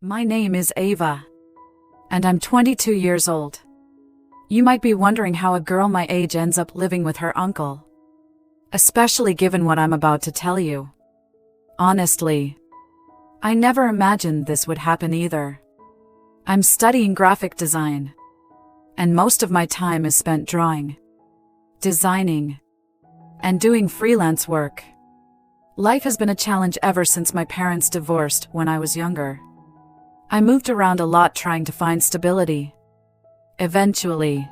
My name is Ava, and I'm 22 years old. You might be wondering how a girl my age ends up living with her uncle, especially given what I'm about to tell you. Honestly, I never imagined this would happen either. I'm studying graphic design, and most of my time is spent drawing, designing, and doing freelance work. Life has been a challenge ever since my parents divorced when I was younger. I moved around a lot trying to find stability. Eventually,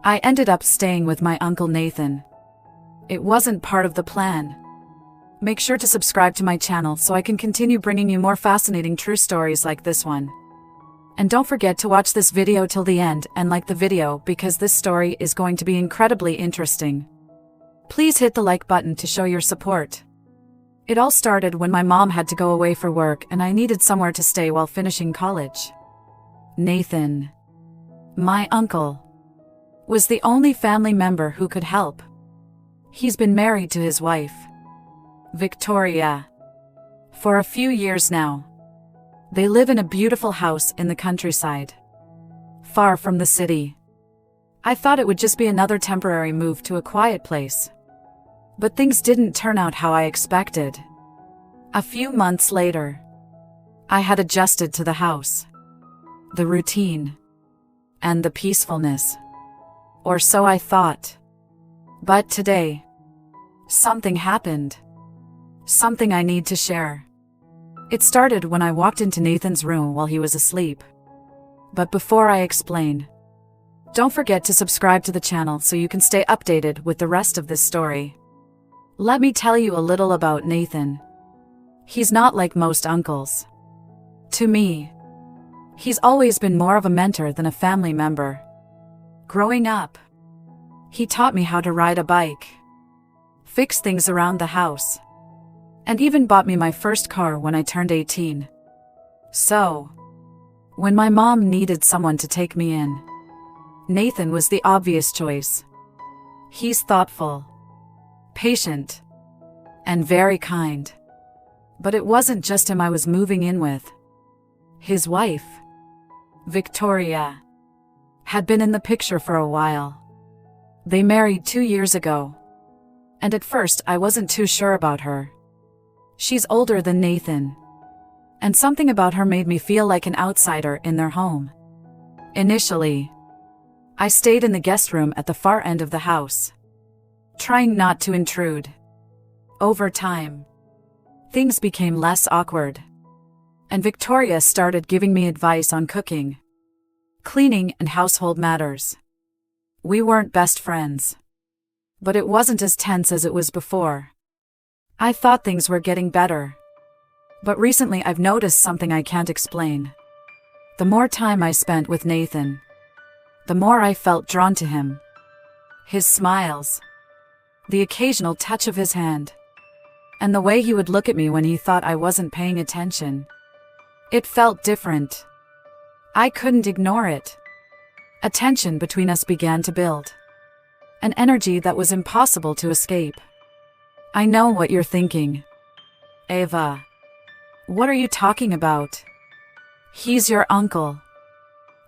I ended up staying with my Uncle Nathan. It wasn't part of the plan. Make sure to subscribe to my channel so I can continue bringing you more fascinating true stories like this one. And don't forget to watch this video till the end and like the video because this story is going to be incredibly interesting. Please hit the like button to show your support. It all started when my mom had to go away for work and I needed somewhere to stay while finishing college. Nathan, my uncle, was the only family member who could help. He's been married to his wife, Victoria, for a few years now. They live in a beautiful house in the countryside, far from the city. I thought it would just be another temporary move to a quiet place. But things didn't turn out how I expected. A few months later, I had adjusted to the house, the routine, and the peacefulness. Or so I thought. But today, something happened. Something I need to share. It started when I walked into Nathan's room while he was asleep. But before I explain, don't forget to subscribe to the channel so you can stay updated with the rest of this story. Let me tell you a little about Nathan. He's not like most uncles. To me, he's always been more of a mentor than a family member. Growing up, he taught me how to ride a bike, fix things around the house, and even bought me my first car when I turned 18. So, when my mom needed someone to take me in, Nathan was the obvious choice. He's thoughtful, patient, and very kind. But it wasn't just him I was moving in with. His wife, Victoria, had been in the picture for a while. They married 2 years ago, and at first I wasn't too sure about her. She's older than Nathan, and something about her made me feel like an outsider in their home. Initially, I stayed in the guest room at the far end of the house, trying not to intrude. Over time, things became less awkward, and Victoria started giving me advice on cooking, cleaning, and household matters. We weren't best friends, but it wasn't as tense as it was before. I thought things were getting better, but recently I've noticed something I can't explain. The more time I spent with Nathan, the more I felt drawn to him. His smiles, the occasional touch of his hand, and the way he would look at me when he thought I wasn't paying attention. It felt different. I couldn't ignore it. A tension between us began to build, an energy that was impossible to escape. I know what you're thinking. Ava, what are you talking about? He's your uncle.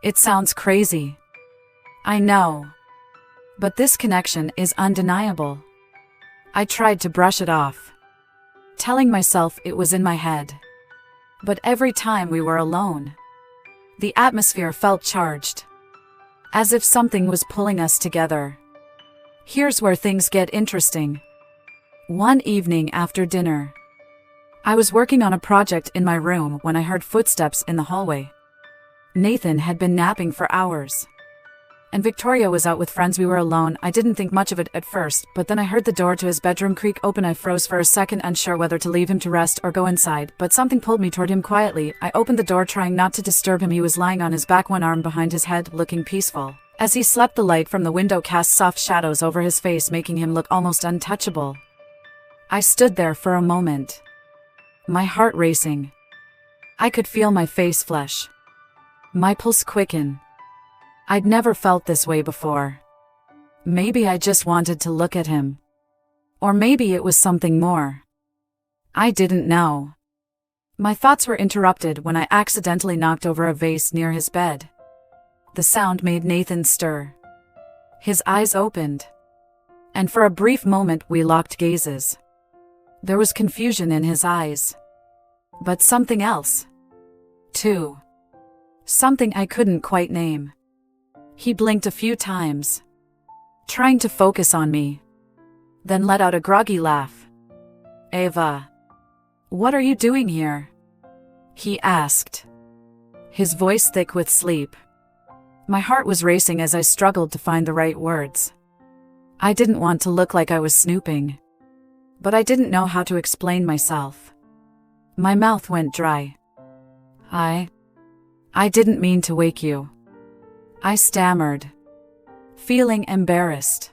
It sounds crazy. I know. But this connection is undeniable. I tried to brush it off, telling myself it was in my head. But every time we were alone, the atmosphere felt charged, as if something was pulling us together. Here's where things get interesting. One evening after dinner, I was working on a project in my room when I heard footsteps in the hallway. Nathan had been napping for hours, and Victoria was out with friends. We were alone. I didn't think much of it at first, but then I heard the door to his bedroom creak open. I froze for a second, unsure whether to leave him to rest or go inside, but something pulled me toward him quietly. I opened the door, trying not to disturb him. He was lying on his back, one arm behind his head, looking peaceful. As he slept, the light from the window cast soft shadows over his face, making him look almost untouchable. I stood there for a moment, my heart racing. I could feel my face flush, my pulse quicken. I'd never felt this way before. Maybe I just wanted to look at him. Or maybe it was something more. I didn't know. My thoughts were interrupted when I accidentally knocked over a vase near his bed. The sound made Nathan stir. His eyes opened. And for a brief moment we locked gazes. There was confusion in his eyes. But something else, too. Something I couldn't quite name. He blinked a few times, trying to focus on me, then let out a groggy laugh. "Ava, what are you doing here?" he asked, his voice thick with sleep. My heart was racing as I struggled to find the right words. I didn't want to look like I was snooping, but I didn't know how to explain myself. My mouth went dry. I didn't mean to wake you," I stammered, feeling embarrassed.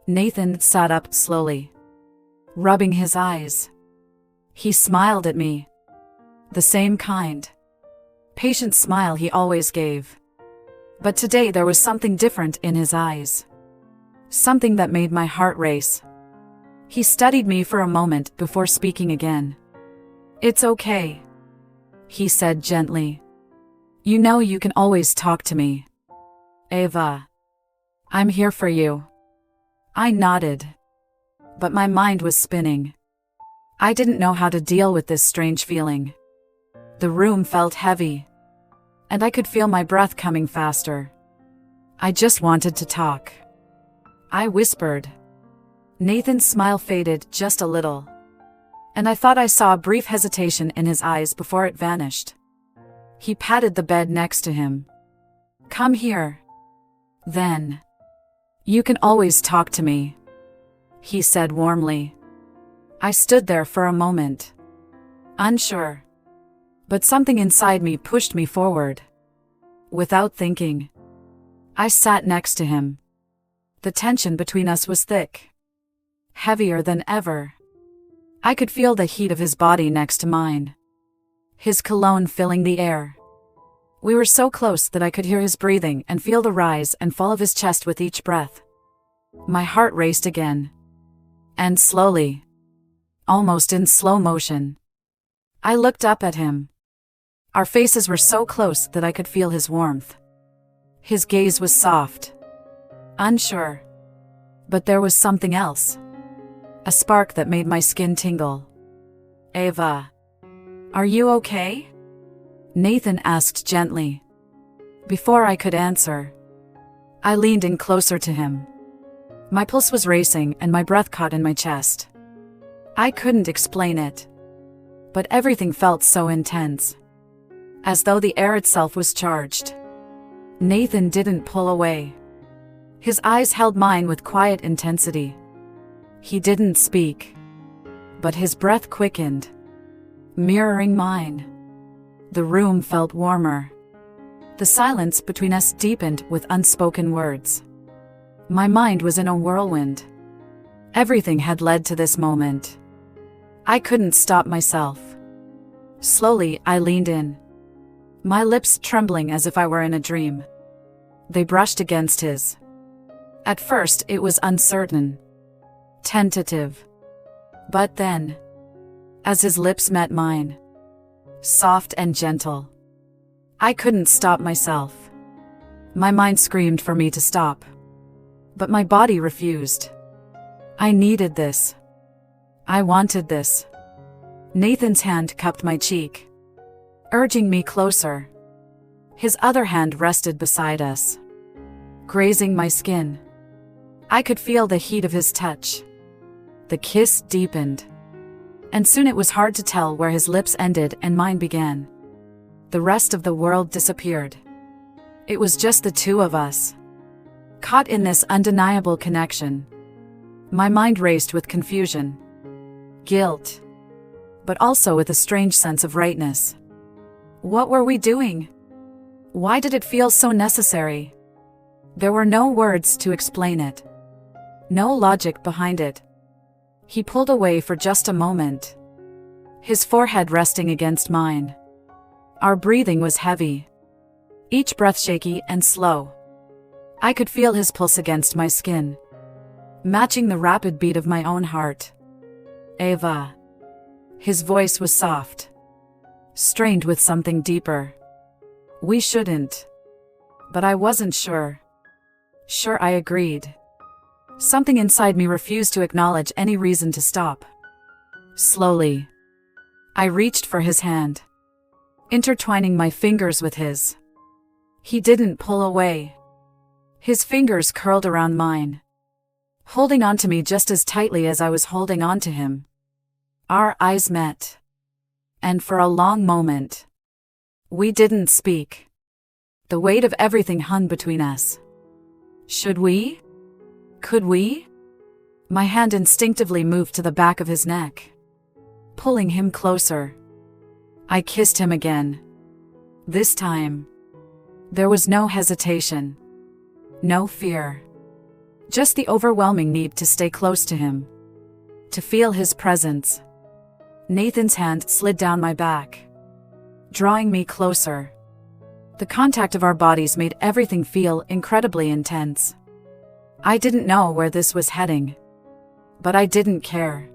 Nathan sat up slowly, rubbing his eyes. He smiled at me. The same kind, patient smile he always gave. But today there was something different in his eyes. Something that made my heart race. He studied me for a moment before speaking again. "It's okay," he said gently. "You know you can always talk to me. Ava, I'm here for you." I nodded, but my mind was spinning. I didn't know how to deal with this strange feeling. The room felt heavy, and I could feel my breath coming faster. I just wanted to talk. I whispered. Nathan's smile faded just a little, and I thought I saw a brief hesitation in his eyes before it vanished. He patted the bed next to him. "Come here. Then. You can always talk to me," he said warmly. I stood there for a moment, unsure, but something inside me pushed me forward. Without thinking, I sat next to him. The tension between us was thick, heavier than ever. I could feel the heat of his body next to mine, his cologne filling the air. We were so close that I could hear his breathing and feel the rise and fall of his chest with each breath. My heart raced again. And slowly, almost in slow motion, I looked up at him. Our faces were so close that I could feel his warmth. His gaze was soft, unsure, but there was something else. A spark that made my skin tingle. "Ava, are you okay?" Nathan asked gently. Before I could answer, I leaned in closer to him. My pulse was racing and my breath caught in my chest. I couldn't explain it, but everything felt so intense, as though the air itself was charged. Nathan didn't pull away. His eyes held mine with quiet intensity. He didn't speak, but his breath quickened, mirroring mine. The room felt warmer. The silence between us deepened with unspoken words. My mind was in a whirlwind. Everything had led to this moment. I couldn't stop myself. Slowly, I leaned in, my lips trembling as if I were in a dream. They brushed against his. At first, it was uncertain, tentative. But then, as his lips met mine, soft and gentle, I couldn't stop myself. My mind screamed for me to stop, but my body refused. I needed this. I wanted this. Nathan's hand cupped my cheek, urging me closer. His other hand rested beside us, grazing my skin. I could feel the heat of his touch. The kiss deepened, and soon it was hard to tell where his lips ended and mine began. The rest of the world disappeared. It was just the two of us, caught in this undeniable connection. My mind raced with confusion, guilt, but also with a strange sense of rightness. What were we doing? Why did it feel so necessary? There were no words to explain it, no logic behind it. He pulled away for just a moment, his forehead resting against mine. Our breathing was heavy, each breath shaky and slow. I could feel his pulse against my skin, matching the rapid beat of my own heart. "Ava." His voice was soft, strained with something deeper. We shouldn't. But I wasn't sure. Sure, I agreed. Something inside me refused to acknowledge any reason to stop. Slowly, I reached for his hand, intertwining my fingers with his. He didn't pull away. His fingers curled around mine, holding onto me just as tightly as I was holding onto him. Our eyes met, and for a long moment, we didn't speak. The weight of everything hung between us. Should we? Could we? My hand instinctively moved to the back of his neck, pulling him closer. I kissed him again. This time, there was no hesitation, no fear, just the overwhelming need to stay close to him, to feel his presence. Nathan's hand slid down my back, drawing me closer. The contact of our bodies made everything feel incredibly intense. I didn't know where this was heading, but I didn't care.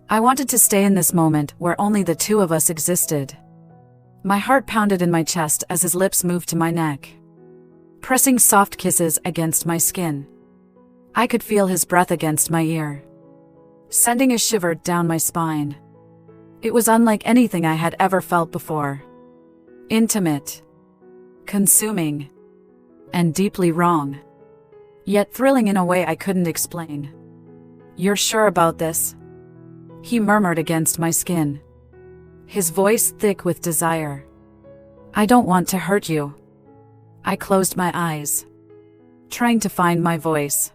I wanted to stay in this moment where only the two of us existed. My heart pounded in my chest as his lips moved to my neck, pressing soft kisses against my skin. I could feel his breath against my ear, sending a shiver down my spine. It was unlike anything I had ever felt before. Intimate, consuming, and deeply wrong, yet thrilling in a way I couldn't explain. "You're sure about this?" he murmured against my skin, his voice thick with desire. "I don't want to hurt you." I closed my eyes, trying to find my voice.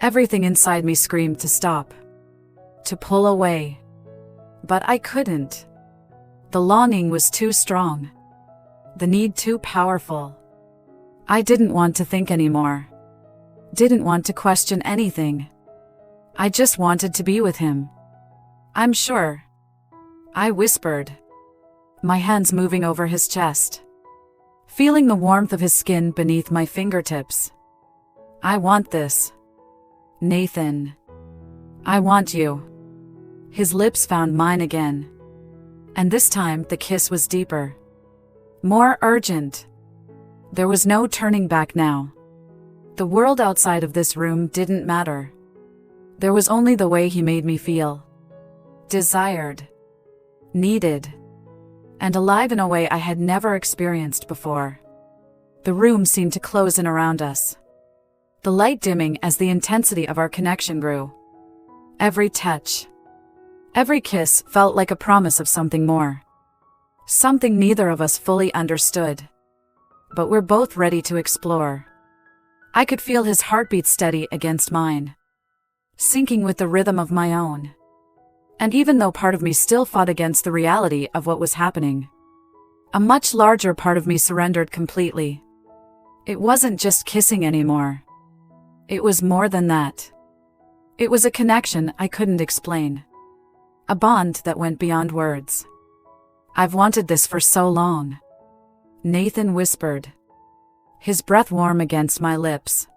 Everything inside me screamed to stop, to pull away. But I couldn't. The longing was too strong, the need too powerful. I didn't want to think anymore, didn't want to question anything. I just wanted to be with him. "I'm sure," I whispered, my hands moving over his chest, feeling the warmth of his skin beneath my fingertips. "I want this, Nathan. I want you." His lips found mine again, and this time the kiss was deeper, more urgent. There was no turning back now. The world outside of this room didn't matter. There was only the way he made me feel. Desired, needed, and alive in a way I had never experienced before. The room seemed to close in around us, the light dimming as the intensity of our connection grew. Every touch, every kiss felt like a promise of something more. Something neither of us fully understood, but we're both ready to explore. I could feel his heartbeat steady against mine, syncing with the rhythm of my own. And even though part of me still fought against the reality of what was happening, a much larger part of me surrendered completely. It wasn't just kissing anymore. It was more than that. It was a connection I couldn't explain. A bond that went beyond words. "I've wanted this for so long," Nathan whispered, his breath warm against my lips.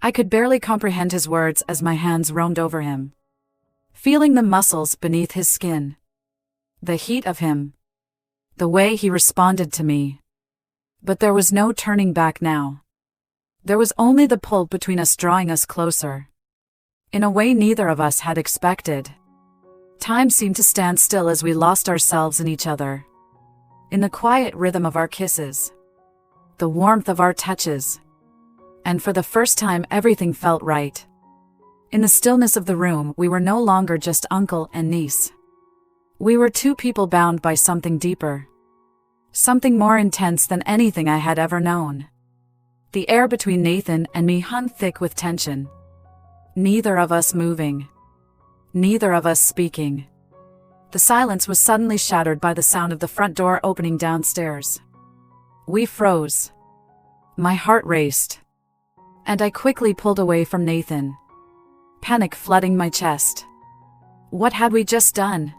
I could barely comprehend his words as my hands roamed over him, feeling the muscles beneath his skin, the heat of him, the way he responded to me. But there was no turning back now. There was only the pull between us drawing us closer, in a way neither of us had expected. Time seemed to stand still as we lost ourselves in each other, in the quiet rhythm of our kisses, the warmth of our touches. And for the first time everything felt right. In the stillness of the room we were no longer just uncle and niece. We were two people bound by something deeper, something more intense than anything I had ever known. The air between Nathan and me hung thick with tension. Neither of us moving, neither of us speaking. The silence was suddenly shattered by the sound of the front door opening downstairs. We froze. My heart raced, and I quickly pulled away from Nathan, panic flooding my chest. What had we just done?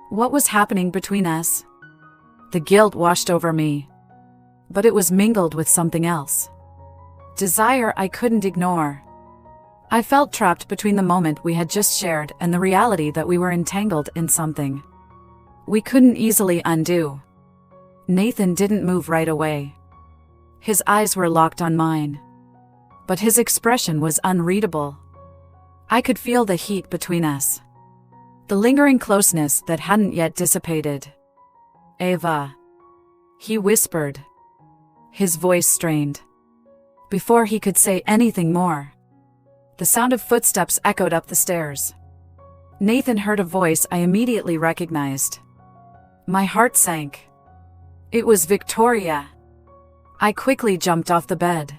What was happening between us? The guilt washed over me, but it was mingled with something else. Desire I couldn't ignore. I felt trapped between the moment we had just shared and the reality that we were entangled in something we couldn't easily undo. Nathan didn't move right away. His eyes were locked on mine. But his expression was unreadable. I could feel the heat between us. The lingering closeness that hadn't yet dissipated. "Ava," he whispered. His voice strained. Before he could say anything more, the sound of footsteps echoed up the stairs. Nathan heard a voice I immediately recognized. My heart sank. It was Victoria. I quickly jumped off the bed.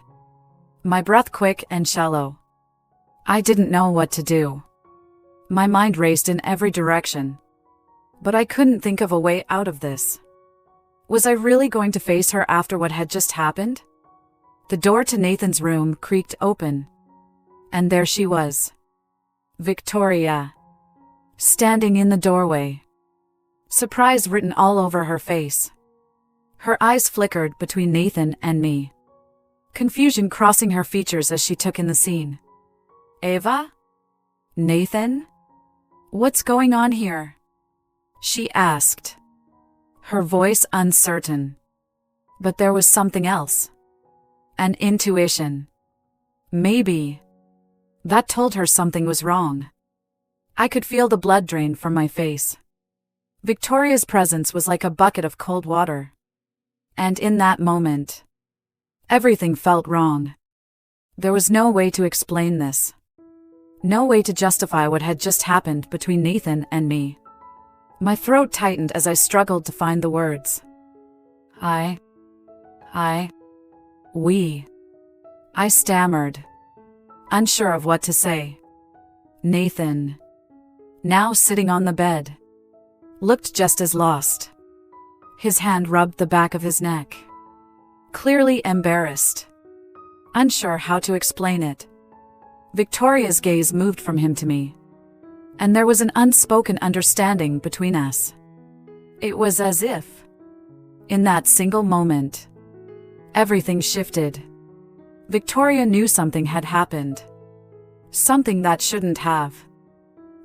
My breath quick and shallow. I didn't know what to do. My mind raced in every direction. But I couldn't think of a way out of this. Was I really going to face her after what had just happened? The door to Nathan's room creaked open. And there she was. Victoria. Standing in the doorway. Surprise written all over her face. Her eyes flickered between Nathan and me. Confusion crossing her features as she took in the scene. "Ava? Nathan? What's going on here?" she asked. Her voice uncertain. But there was something else. An intuition. Maybe. That told her something was wrong. I could feel the blood drain from my face. Victoria's presence was like a bucket of cold water. And in that moment, everything felt wrong. There was no way to explain this. No way to justify what had just happened between Nathan and me. My throat tightened as I struggled to find the words. We. I stammered, unsure of what to say. Nathan, now sitting on the bed, looked just as lost. His hand rubbed the back of his neck. Clearly embarrassed. Unsure how to explain it. Victoria's gaze moved from him to me. And there was an unspoken understanding between us. It was as if, in that single moment, everything shifted. Victoria knew something had happened. Something that shouldn't have.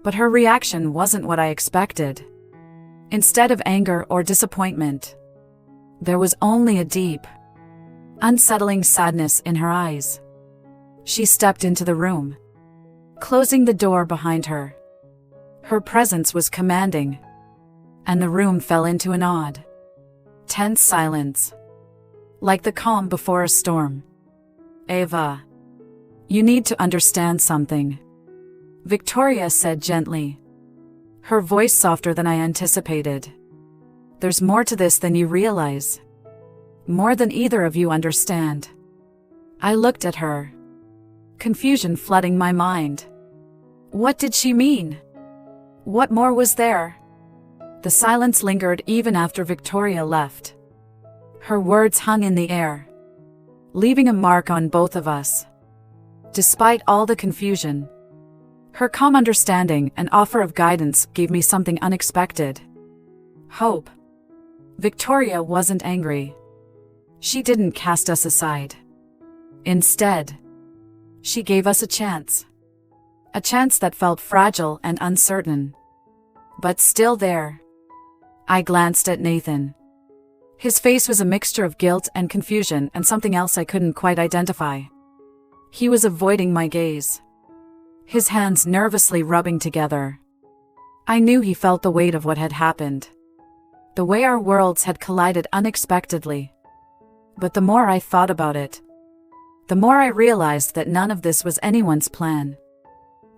But her reaction wasn't what I expected. Instead of anger or disappointment, there was only a deep, unsettling sadness in her eyes. She stepped into the room, closing the door behind her. Her presence was commanding, and the room fell into an odd, tense silence, like the calm before a storm. "Ava, you need to understand something," Victoria said gently, her voice softer than I anticipated. "There's more to this than you realize. More than either of you understand." I looked at her, confusion flooding my mind. What did she mean? What more was there? The silence lingered even after Victoria left. Her words hung in the air, leaving a mark on both of us. Despite all the confusion, her calm understanding and offer of guidance gave me something unexpected. Hope. Victoria wasn't angry. She didn't cast us aside. Instead, she gave us a chance. A chance that felt fragile and uncertain. But still there. I glanced at Nathan. His face was a mixture of guilt and confusion and something else I couldn't quite identify. He was avoiding my gaze, his hands nervously rubbing together. I knew he felt the weight of what had happened, the way our worlds had collided unexpectedly. But the more I thought about it, the more I realized that none of this was anyone's plan.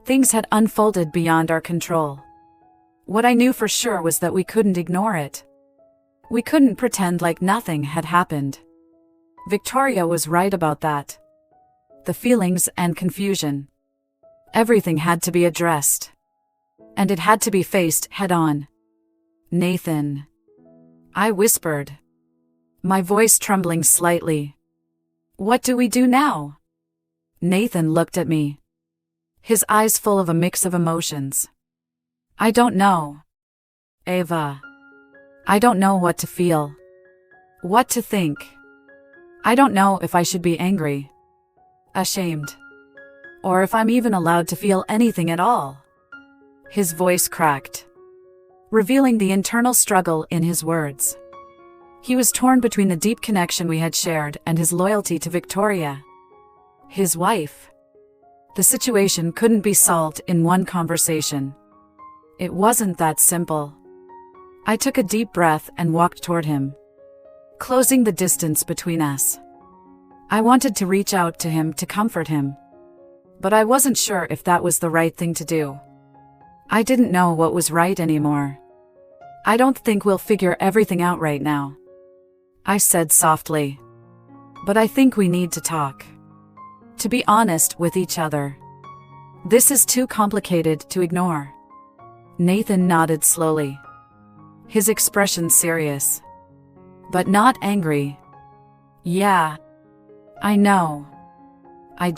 Things had unfolded beyond our control. What I knew for sure was that we couldn't ignore it. We couldn't pretend like nothing had happened. Victoria was right about that. The feelings and confusion. Everything had to be addressed. And it had to be faced head-on. "Nathan," I whispered, my voice trembling slightly. "What do we do now?" Nathan looked at me, his eyes full of a mix of emotions. "I don't know. Ava. I don't know what to feel. What to think. I don't know if I should be angry, ashamed, or if I'm even allowed to feel anything at all." His voice cracked. revealing the internal struggle in his words. He was torn between the deep connection we had shared and his loyalty to Victoria, his wife. The situation couldn't be solved in one conversation. It wasn't that simple. I took a deep breath and walked toward him, closing the distance between us. I wanted to reach out to him to comfort him, but I wasn't sure if that was the right thing to do. I didn't know what was right anymore. I don't think we'll figure everything out right now, I said softly. But I think we need to talk. To be honest with each other. This is too complicated to ignore. Nathan nodded slowly, his expression serious, but not angry. Yeah, I know. I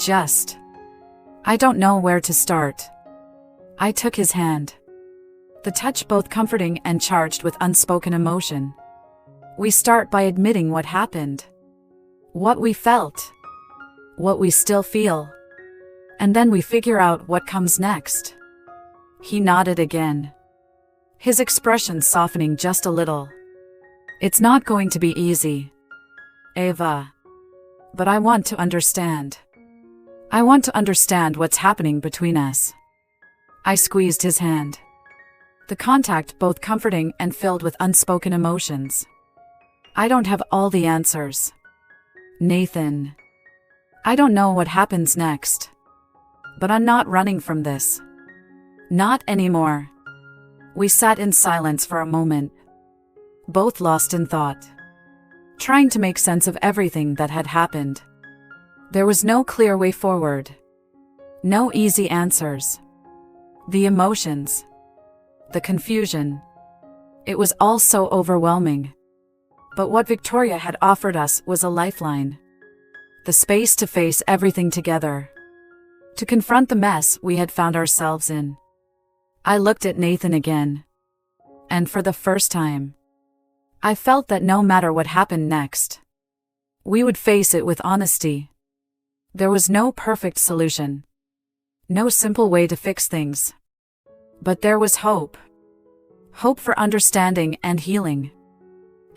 don't know where to start. I took his hand, the touch both comforting and charged with unspoken emotion. We start by admitting what happened, what we felt, what we still feel, and then we figure out what comes next. He nodded again, his expression softening just a little. It's not going to be easy, Ava. But I want to understand. I want to understand what's happening between us. I squeezed his hand, the contact both comforting and filled with unspoken emotions. I don't have all the answers, Nathan. I don't know what happens next. But I'm not running from this. Not anymore. We sat in silence for a moment, both lost in thought, trying to make sense of everything that had happened. There was no clear way forward. No easy answers. The emotions. The confusion. It was all so overwhelming. But what Victoria had offered us was a lifeline. The space to face everything together. To confront the mess we had found ourselves in. I looked at Nathan again. And for the first time, I felt that no matter what happened next, we would face it with honesty. There was no perfect solution. No simple way to fix things. But there was hope. Hope for understanding and healing.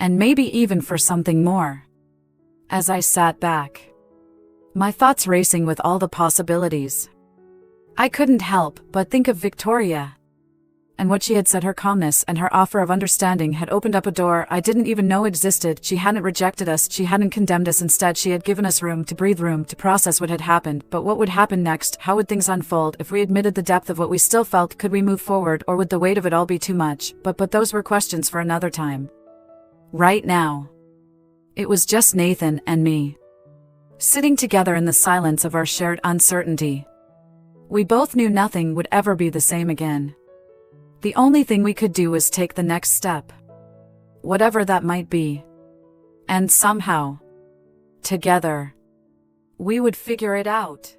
And maybe even for something more. As I sat back, my thoughts racing with all the possibilities, I couldn't help but think of Victoria. And what she had said, her calmness and her offer of understanding had opened up a door I didn't even know existed. She hadn't rejected us, she hadn't condemned us. Instead, she had given us room to breathe, room to process what had happened. But what would happen next? How would things unfold? If we admitted the depth of what we still felt, could we move forward, or would the weight of it all be too much? But those were questions for another time. Right now, it was just Nathan and me, sitting together in the silence of our shared uncertainty. We both knew nothing would ever be the same again. The only thing we could do was take the next step, whatever that might be. And somehow, together, we would figure it out.